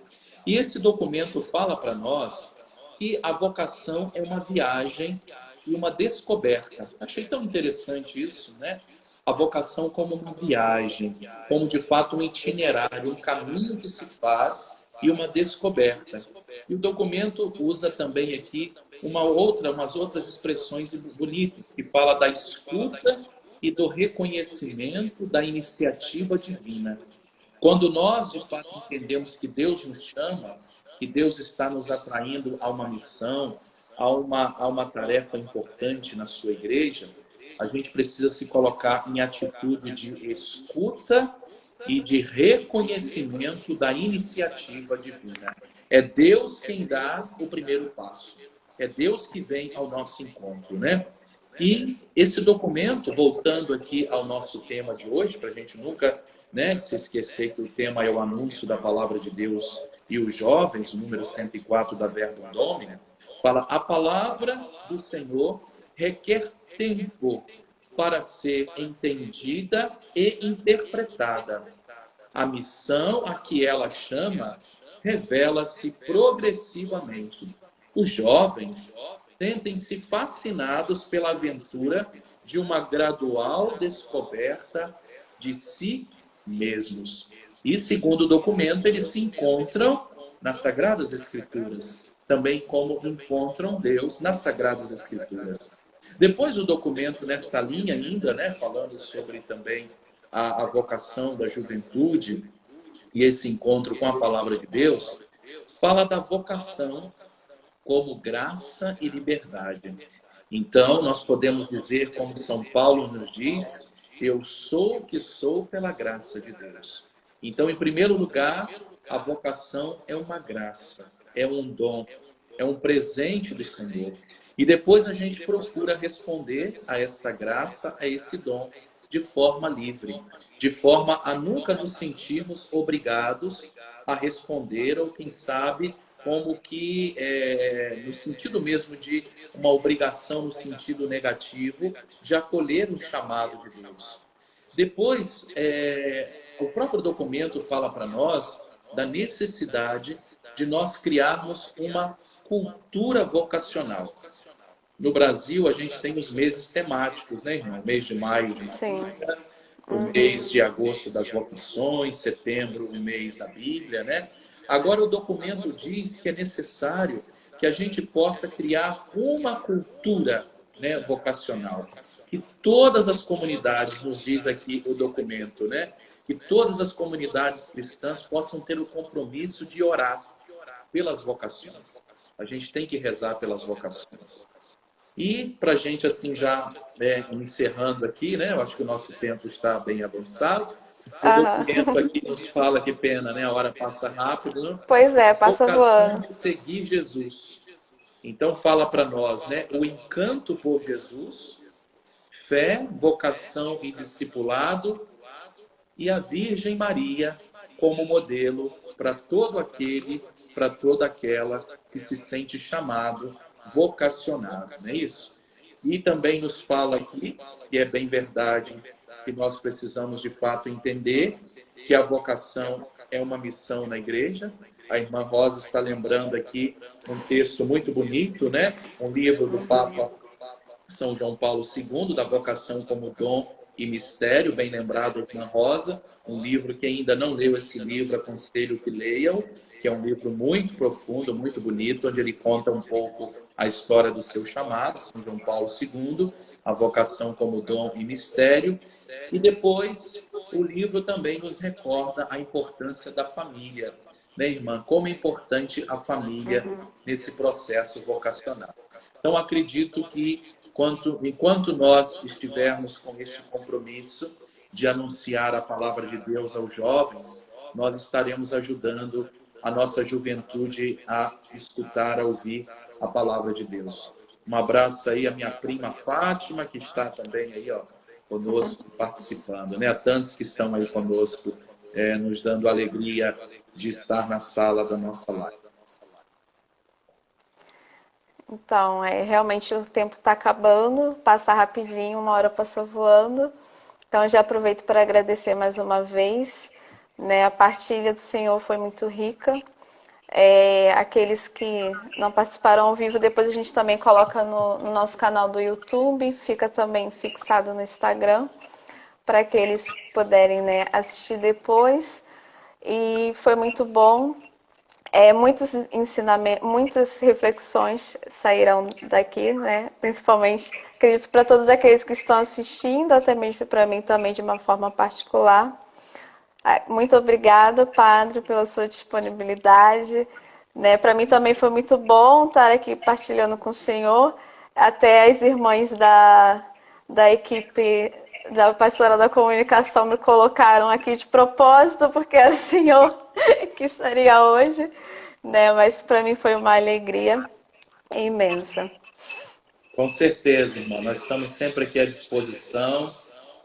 E esse documento fala para nós que a vocação é uma viagem e uma descoberta. Achei tão interessante isso, né? A vocação como uma viagem, como de fato um itinerário, um caminho que se faz e uma descoberta. E o documento usa também aqui umas outras expressões bonitas, que fala da escuta e do reconhecimento da iniciativa divina. Quando nós, de fato, entendemos que Deus nos chama, que Deus está nos atraindo a uma missão, a uma tarefa importante na sua igreja, a gente precisa se colocar em atitude de escuta e de reconhecimento da iniciativa divina. É Deus quem dá o primeiro passo. É Deus que vem ao nosso encontro, né? E esse documento, voltando aqui ao nosso tema de hoje, para a gente nunca se esquecer que o tema é o anúncio da palavra de Deus e os jovens, o número 104 da Verbum Domini, fala: a palavra do Senhor requer tempo para ser entendida e interpretada. A missão a que ela chama revela-se progressivamente. Os jovens sentem-se fascinados pela aventura de uma gradual descoberta de si mesmos. E, segundo o documento, eles se encontram nas Sagradas Escrituras, também como encontram Deus nas Sagradas Escrituras. Depois o documento, nesta linha ainda, falando sobre também a vocação da juventude e esse encontro com a palavra de Deus, fala da vocação como graça e liberdade. Então, nós podemos dizer, como São Paulo nos diz, eu sou o que sou pela graça de Deus. Então, em primeiro lugar, a vocação é uma graça, é um dom, é um presente do Senhor. E depois a gente procura responder a esta graça, a esse dom, de forma livre, de forma a nunca nos sentirmos obrigados a responder, ou quem sabe, como que no sentido mesmo de uma obrigação no sentido negativo, de acolher o chamado de Deus. Depois, o próprio documento fala para nós da necessidade de nós criarmos uma cultura vocacional. No Brasil, a gente tem os meses temáticos, né, irmão? O mês de maio, o mês de agosto das vocações, setembro, o mês da Bíblia, né? Agora, o documento diz que é necessário que a gente possa criar uma cultura, vocacional. Que todas as comunidades, nos diz aqui o documento, que todas as comunidades cristãs possam ter o compromisso de orar pelas vocações. A gente tem que rezar pelas vocações. E para a gente, assim, já encerrando aqui, eu acho que o nosso tempo está bem avançado. O documento aqui nos fala, que pena, a hora passa rápido. Né? Pois é, passa voando. De seguir Jesus. Então fala para nós, o encanto por Jesus, fé, vocação e discipulado, e a Virgem Maria como modelo para todo aquele, para toda aquela que se sente chamado, vocacionado, não é isso? E também nos fala aqui, que é bem verdade, que nós precisamos de fato entender que a vocação é uma missão na igreja. A irmã Rosa está lembrando aqui um texto muito bonito, né? Um livro do Papa São João Paulo II, da vocação como dom e mistério, bem lembrado, irmã Rosa, um livro que ainda não leu esse livro, aconselho que leiam, que é um livro muito profundo, muito bonito, onde ele conta um pouco a história do seu chamado, São João Paulo II, a vocação como dom e mistério, e depois o livro também nos recorda a importância da família, né, irmã? Como é importante a família nesse processo vocacional. Então, acredito que enquanto nós estivermos com este compromisso de anunciar a palavra de Deus aos jovens, nós estaremos ajudando a nossa juventude a escutar, a ouvir a palavra de Deus. Um abraço aí à minha prima Fátima, que está também aí, ó, conosco, participando, né? A tantos que estão aí conosco, nos dando alegria de estar na sala da nossa live. Então, realmente o tempo está acabando, passa rapidinho, uma hora passou voando. Então, já aproveito para agradecer mais uma vez, né? A partilha do Senhor foi muito rica. Aqueles que não participaram ao vivo, depois a gente também coloca no nosso canal do YouTube, fica também fixado no Instagram, para aqueles que puderem, né, assistir depois. E foi muito bom. Muitos ensinamentos, muitas reflexões saíram daqui, né? Principalmente, acredito, para todos aqueles que estão assistindo, até mesmo para mim também de uma forma particular. Muito obrigada, Padre, pela sua disponibilidade. Né? Para mim também foi muito bom estar aqui partilhando com o Senhor. Até as irmãs da equipe da Pastora da Comunicação me colocaram aqui de propósito, porque era o Senhor que estaria hoje. Né? Mas para mim foi uma alegria imensa. Com certeza, irmão. Nós estamos sempre aqui à disposição.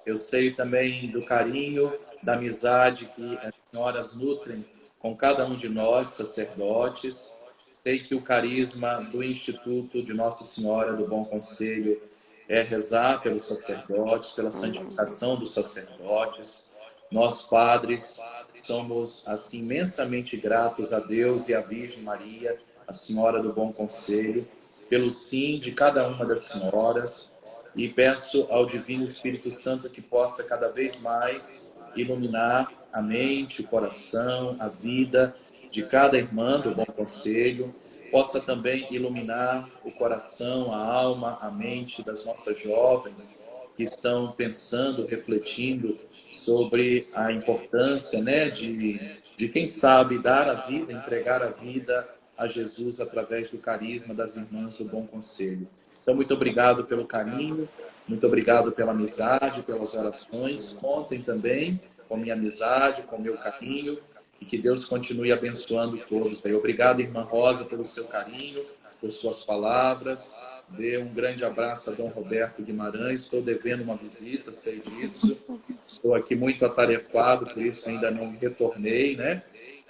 Eu sei também do carinho, da amizade que as senhoras nutrem com cada um de nós, sacerdotes. Sei que o carisma do Instituto de Nossa Senhora do Bom Conselho é rezar pelos sacerdotes, pela santificação dos sacerdotes. Nós, padres, somos assim imensamente gratos a Deus e à Virgem Maria, a Senhora do Bom Conselho, pelo sim de cada uma das senhoras, e peço ao Divino Espírito Santo que possa cada vez mais iluminar a mente, o coração, a vida de cada irmã do Bom Conselho, possa também iluminar o coração, a alma, a mente das nossas jovens que estão pensando, refletindo sobre a importância, né, de quem sabe dar a vida, entregar a vida a Jesus através do carisma das irmãs do Bom Conselho. Então, muito obrigado pelo carinho, muito obrigado pela amizade, pelas orações. Contem também com minha amizade, com meu carinho, e que Deus continue abençoando todos. Obrigado, irmã Rosa, pelo seu carinho, por suas palavras. Dê um grande abraço a Dom Roberto Guimarães. Estou devendo uma visita, sei disso. Estou aqui muito atarefado, por isso ainda não retornei, né?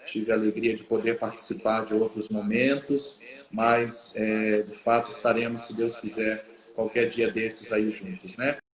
Tive a alegria de poder participar de outros momentos, mas, de fato, estaremos, se Deus quiser, qualquer dia desses aí juntos, né?